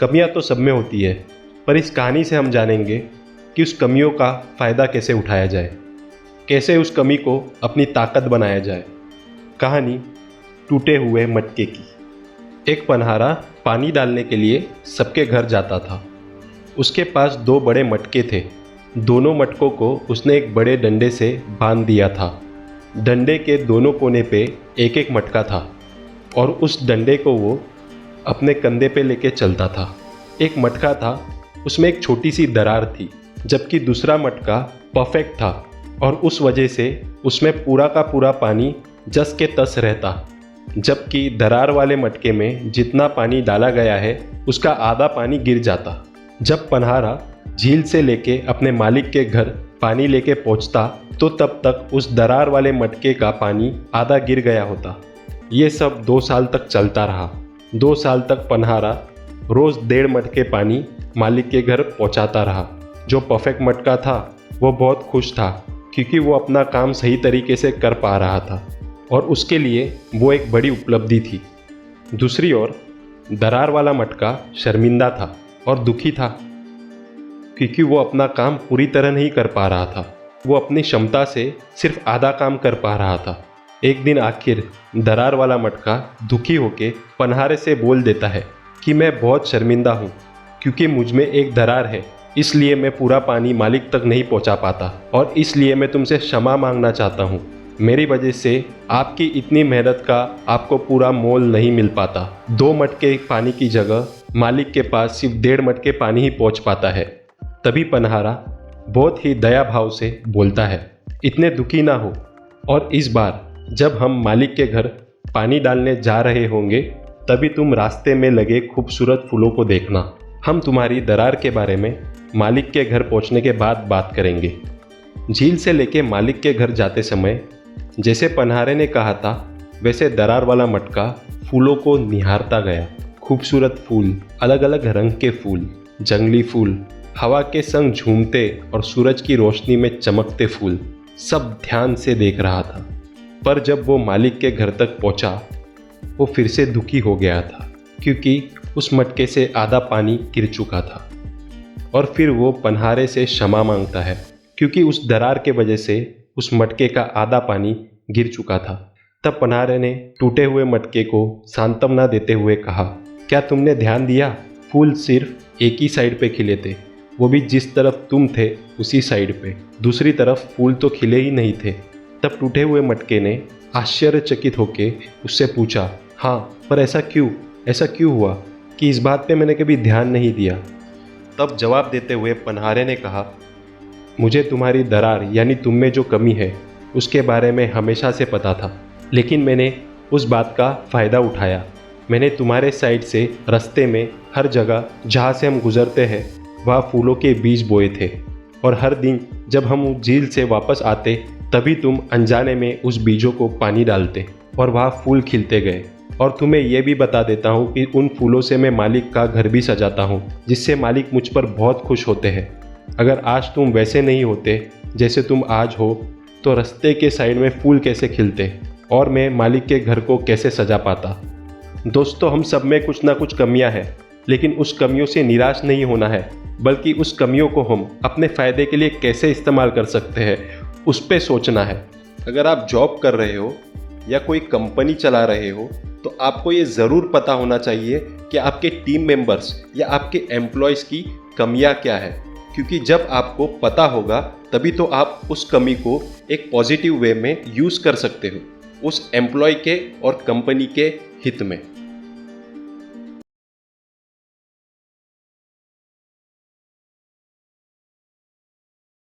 कमियां तो सब में होती है, पर इस कहानी से हम जानेंगे कि उस कमियों का फ़ायदा कैसे उठाया जाए, कैसे उस कमी को अपनी ताकत बनाया जाए। कहानी टूटे हुए मटके की। एक पनहारा पानी डालने के लिए सबके घर जाता था। उसके पास 2 बड़े मटके थे। दोनों मटकों को उसने एक बड़े डंडे से बांध दिया था। डंडे के दोनों कोने पे एक एक मटका था और उस डंडे को वो अपने कंधे पे लेके चलता था। एक मटका था, उसमें एक छोटी सी दरार थी, जबकि दूसरा मटका परफेक्ट था और उस वजह से उसमें पूरा का पूरा पानी जस के तस रहता, जबकि दरार वाले मटके में जितना पानी डाला गया है उसका आधा पानी गिर जाता। जब पनहारा झील से लेके अपने मालिक के घर पानी लेके पहुंचता तो तब तक उस दरार वाले मटके का पानी आधा गिर गया होता। ये सब 2 साल तक चलता रहा। 2 साल तक पनहारा रोज़ 1.5 मटके पानी मालिक के घर पहुंचाता रहा। जो परफेक्ट मटका था वो बहुत खुश था, क्योंकि वो अपना काम सही तरीके से कर पा रहा था और उसके लिए वो एक बड़ी उपलब्धि थी। दूसरी ओर दरार वाला मटका शर्मिंदा था और दुखी था, क्योंकि वो अपना काम पूरी तरह नहीं कर पा रहा था। वो अपनी क्षमता से सिर्फ आधा काम कर पा रहा था। एक दिन आखिर दरार वाला मटका दुखी होके पनहारे से बोल देता है कि मैं बहुत शर्मिंदा हूँ, क्योंकि मुझ में एक दरार है, इसलिए मैं पूरा पानी मालिक तक नहीं पहुँचा पाता और इसलिए मैं तुमसे क्षमा मांगना चाहता हूँ। मेरी वजह से आपकी इतनी मेहनत का आपको पूरा मोल नहीं मिल पाता। 2 मटके पानी की जगह मालिक के पास सिर्फ 1.5 मटके पानी ही पहुँच पाता है। तभी पनहारा बहुत ही दया भाव से बोलता है, इतने दुखी ना हो, और इस बार जब हम मालिक के घर पानी डालने जा रहे होंगे तभी तुम रास्ते में लगे खूबसूरत फूलों को देखना। हम तुम्हारी दरार के बारे में मालिक के घर पहुंचने के बाद बात करेंगे। झील से लेके मालिक के घर जाते समय जैसे पनहारे ने कहा था, वैसे दरार वाला मटका फूलों को निहारता गया। खूबसूरत फूल, अलग अलग रंग के फूल, जंगली फूल, हवा के संग झूमते और सूरज की रोशनी में चमकते फूल, सब ध्यान से देख रहा था। पर जब वो मालिक के घर तक पहुंचा, वो फिर से दुखी हो गया था, क्योंकि उस मटके से आधा पानी गिर चुका था। और फिर वो पनहारे से क्षमा मांगता है, क्योंकि उस दरार के वजह से उस मटके का आधा पानी गिर चुका था। तब पनहारे ने टूटे हुए मटके को सांत्वना देते हुए कहा, क्या तुमने ध्यान दिया, फूल सिर्फ एक ही साइड पे खिले थे, वो भी जिस तरफ तुम थे उसी साइड पे। दूसरी तरफ फूल तो खिले ही नहीं थे। तब टूटे हुए मटके ने आश्चर्यचकित होकर उससे पूछा, हाँ, पर ऐसा क्यों हुआ कि इस बात पे मैंने कभी ध्यान नहीं दिया। तब जवाब देते हुए पनहारे ने कहा, मुझे तुम्हारी दरार यानी तुम में जो कमी है उसके बारे में हमेशा से पता था, लेकिन मैंने उस बात का फ़ायदा उठाया। मैंने तुम्हारे साइड से रास्ते में हर जगह जहाँ से हम गुजरते हैं वहाँ फूलों के बीज बोए थे, और हर दिन जब हम झील से वापस आते तभी तुम अनजाने में उस बीजों को पानी डालते और वहाँ फूल खिलते गए। और तुम्हें यह भी बता देता हूँ कि उन फूलों से मैं मालिक का घर भी सजाता हूँ, जिससे मालिक मुझ पर बहुत खुश होते हैं। अगर आज तुम वैसे नहीं होते जैसे तुम आज हो तो रास्ते के साइड में फूल कैसे खिलते और मैं मालिक के घर को कैसे सजा पाता। दोस्तों, हम सब में कुछ ना कुछ कमियां हैं, लेकिन उस कमियों से निराश नहीं होना है, बल्कि उस कमियों को हम अपने फ़ायदे के लिए कैसे इस्तेमाल कर सकते हैं उस पर सोचना है। अगर आप जॉब कर रहे हो या कोई कंपनी चला रहे हो तो आपको ये ज़रूर पता होना चाहिए कि आपके टीम मेंबर्स या आपके एम्प्लॉयज़ की कमियां क्या है, क्योंकि जब आपको पता होगा तभी तो आप उस कमी को एक पॉजिटिव वे में यूज़ कर सकते हो, उस एम्प्लॉय के और कंपनी के हित में।